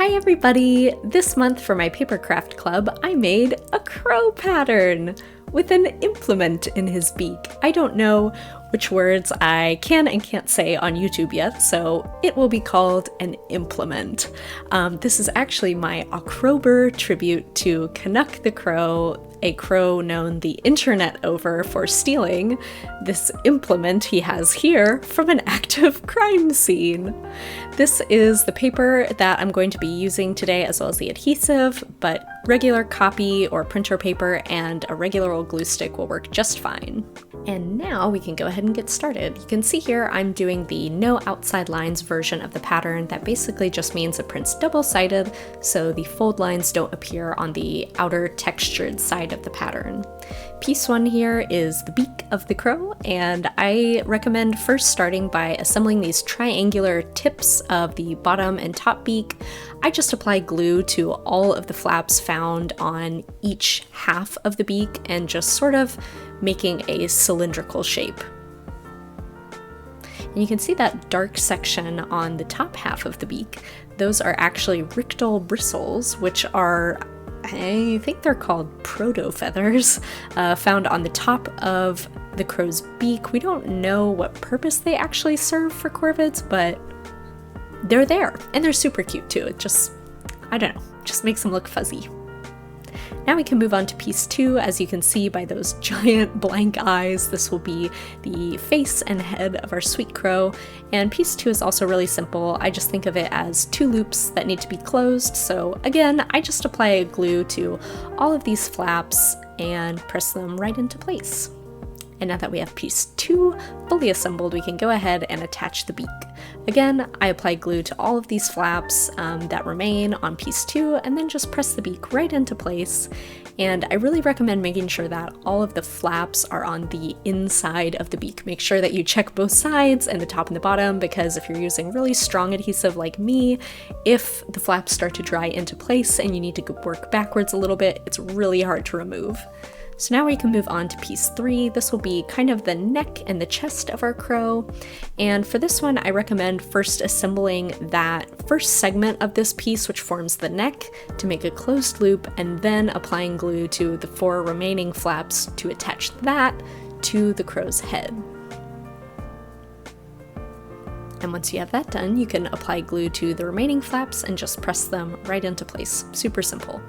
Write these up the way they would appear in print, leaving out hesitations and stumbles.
Hi everybody! This month for my Papercraft club, I made a crow pattern with an implement in his beak. I don't know which words I can and can't say on YouTube yet, so it will be called an implement. This is actually my October tribute to Canuck the Crow, a crow known the internet over for stealing this implement he has here from an active crime scene. This is the paper that I'm going to be using today, as well as the adhesive, but regular copy or printer paper and a regular old glue stick will work just fine. And now we can go ahead and get started. You can see here I'm doing the no outside lines version of the pattern. That basically just means it prints double-sided, so the fold lines don't appear on the outer textured side of the pattern. Piece 1 here is the beak of the crow, and I recommend first starting by assembling these triangular tips of the bottom and top beak. I just apply glue to all of the flaps found on each half of the beak and just sort of making a cylindrical shape. And you can see that dark section on the top half of the beak. Those are actually rictal bristles, which are, I think they're called proto-feathers, found on the top of the crow's beak. We don't know what purpose they actually serve for corvids, but they're there, and they're super cute too. It just, I don't know, just makes them look fuzzy. Now we can move on to piece 2. As you can see by those giant blank eyes, this will be the face and head of our sweet crow. And piece 2 is also really simple. I just think of it as 2 loops that need to be closed. So again, I just apply glue to all of these flaps and press them right into place. And now that we have piece 2 fully assembled, we can go ahead and attach the beak. Again, I apply glue to all of these flaps that remain on piece 2, and then just press the beak right into place. And I really recommend making sure that all of the flaps are on the inside of the beak. Make sure that you check both sides and the top and the bottom, because if you're using really strong adhesive like me, if the flaps start to dry into place and you need to work backwards a little bit, it's really hard to remove. So now we can move on to piece 3. This will be kind of the neck and the chest of our crow. And for this one, I recommend first assembling that first segment of this piece, which forms the neck, to make a closed loop, and then applying glue to the 4 remaining flaps to attach that to the crow's head. And once you have that done, you can apply glue to the remaining flaps and just press them right into place. Super simple.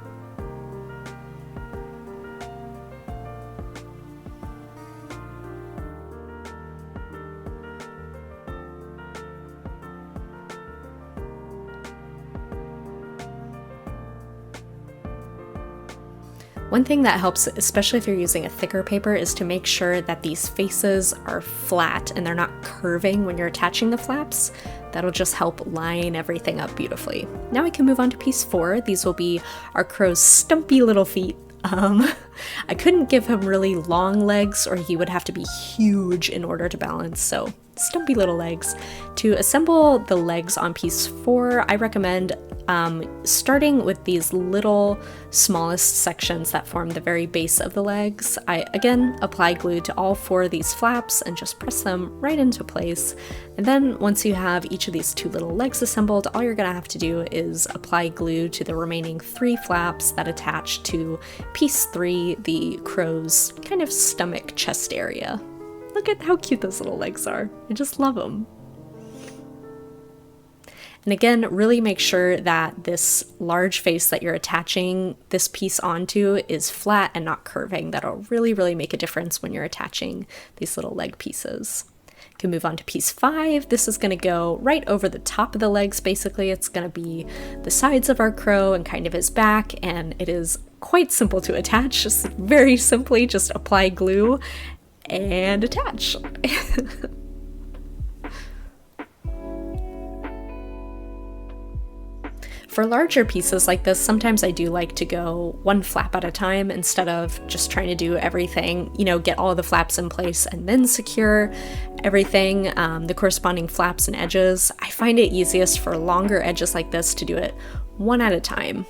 One thing that helps, especially if you're using a thicker paper, is to make sure that these faces are flat and they're not curving when you're attaching the flaps. That'll just help line everything up beautifully. Now we can move on to piece 4. These will be our crow's stumpy little feet. I couldn't give him really long legs or he would have to be huge in order to balance, so stumpy little legs. To assemble the legs on piece 4, I recommend starting with these little smallest sections that form the very base of the legs. I again apply glue to all 4 of these flaps and just press them right into place. And then once you have each of these 2 little legs assembled, all you're gonna have to do is apply glue to the remaining 3 flaps that attach to piece 3, the crow's kind of stomach chest area. Look at how cute those little legs are. I just love them. And again, really make sure that this large face that you're attaching this piece onto is flat and not curving. That'll really, really make a difference when you're attaching these little leg pieces. You can move on to piece 5. This is going to go right over the top of the legs, basically. It's going to be the sides of our crow and kind of his back, and it is quite simple to attach. Just very simply just apply glue and attach. For larger pieces like this, sometimes I do like to go 1 flap at a time instead of just trying to do everything, get all the flaps in place and then secure everything, the corresponding flaps and edges. I find it easiest for longer edges like this to do it 1 at a time.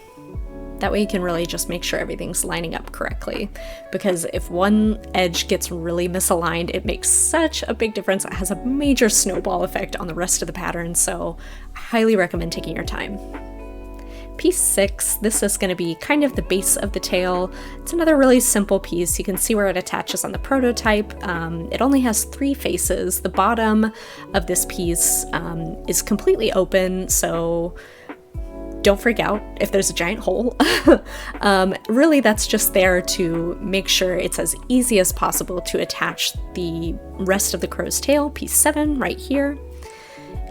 That way you can really just make sure everything's lining up correctly, because if one edge gets really misaligned, it makes such a big difference. It has a major snowball effect on the rest of the pattern, so I highly recommend taking your time. Piece 6, this is going to be kind of the base of the tail. It's another really simple piece. You can see where it attaches on the prototype. It only has 3 faces. The bottom of this piece is completely open, so don't freak out if there's a giant hole. Really, that's just there to make sure it's as easy as possible to attach the rest of the crow's tail, piece 7, right here.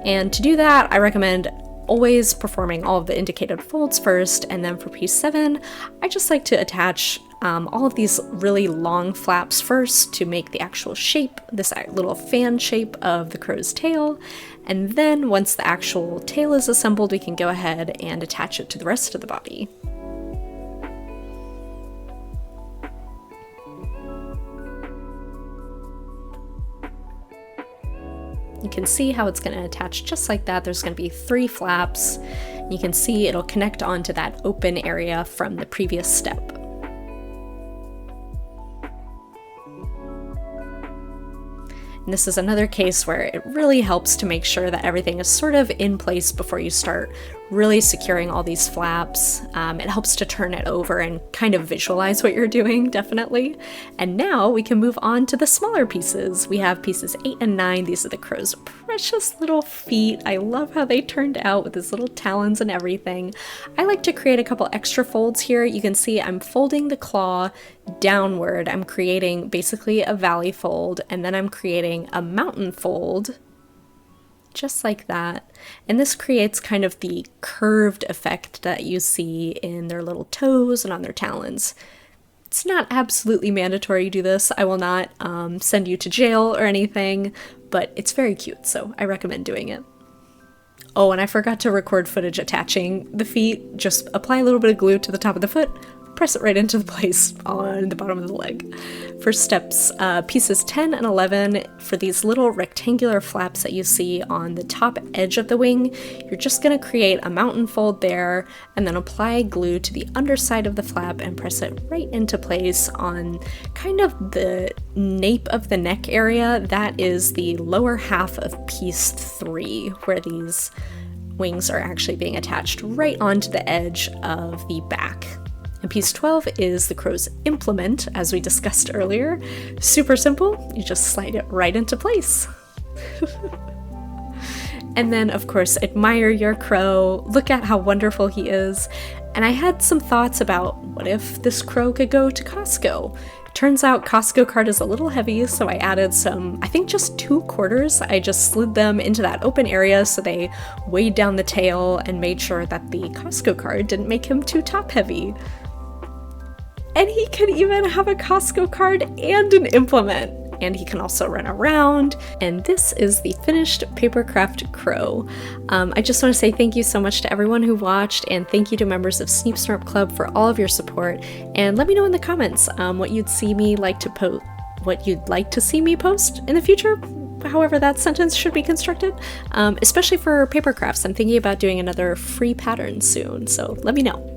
And to do that, I recommend always performing all of the indicated folds first, and then for piece 7, I just like to attach all of these really long flaps first to make the actual shape, this little fan shape of the crow's tail, and then once the actual tail is assembled, we can go ahead and attach it to the rest of the body. You can see how it's going to attach just like that. There's going to be 3 flaps. You can see it'll connect onto that open area from the previous step. And this is another case where it really helps to make sure that everything is sort of in place before you start really securing all these flaps. It helps to turn it over and kind of visualize what you're doing, definitely. And now we can move on to the smaller pieces. We have pieces 8 and 9. These are the crow's precious little feet. I love how they turned out with his little talons and everything. I like to create a couple extra folds here. You can see I'm folding the claw downward. I'm creating basically a valley fold, and then I'm creating a mountain fold, just like that. And this creates kind of the curved effect that you see in their little toes and on their talons. It's not absolutely mandatory you do this. I will not send you to jail or anything, but it's very cute, so I recommend doing it. Oh, and I forgot to record footage attaching the feet. Just apply a little bit of glue to the top of the foot, press it right into the place on the bottom of the leg. For steps, pieces 10 and 11, for these little rectangular flaps that you see on the top edge of the wing, you're just going to create a mountain fold there and then apply glue to the underside of the flap and press it right into place on kind of the nape of the neck area. That is the lower half of piece 3, where these wings are actually being attached right onto the edge of the back. And piece 12 is the crow's implement, as we discussed earlier. Super simple, you just slide it right into place. And then, of course, admire your crow, look at how wonderful he is. And I had some thoughts about what if this crow could go to Costco? Turns out Costco card is a little heavy, so I added some, I think just 2 quarters. I just slid them into that open area so they weighed down the tail and made sure that the Costco card didn't make him too top heavy. And he can even have a Costco card and an implement. And he can also run around. And this is the finished Papercraft crow. I just want to say thank you so much to everyone who watched, and thank you to members of Sneepsnorp Club for all of your support. And let me know in the comments what you'd like to see me post in the future, however that sentence should be constructed, especially for Papercrafts. I'm thinking about doing another free pattern soon, so let me know.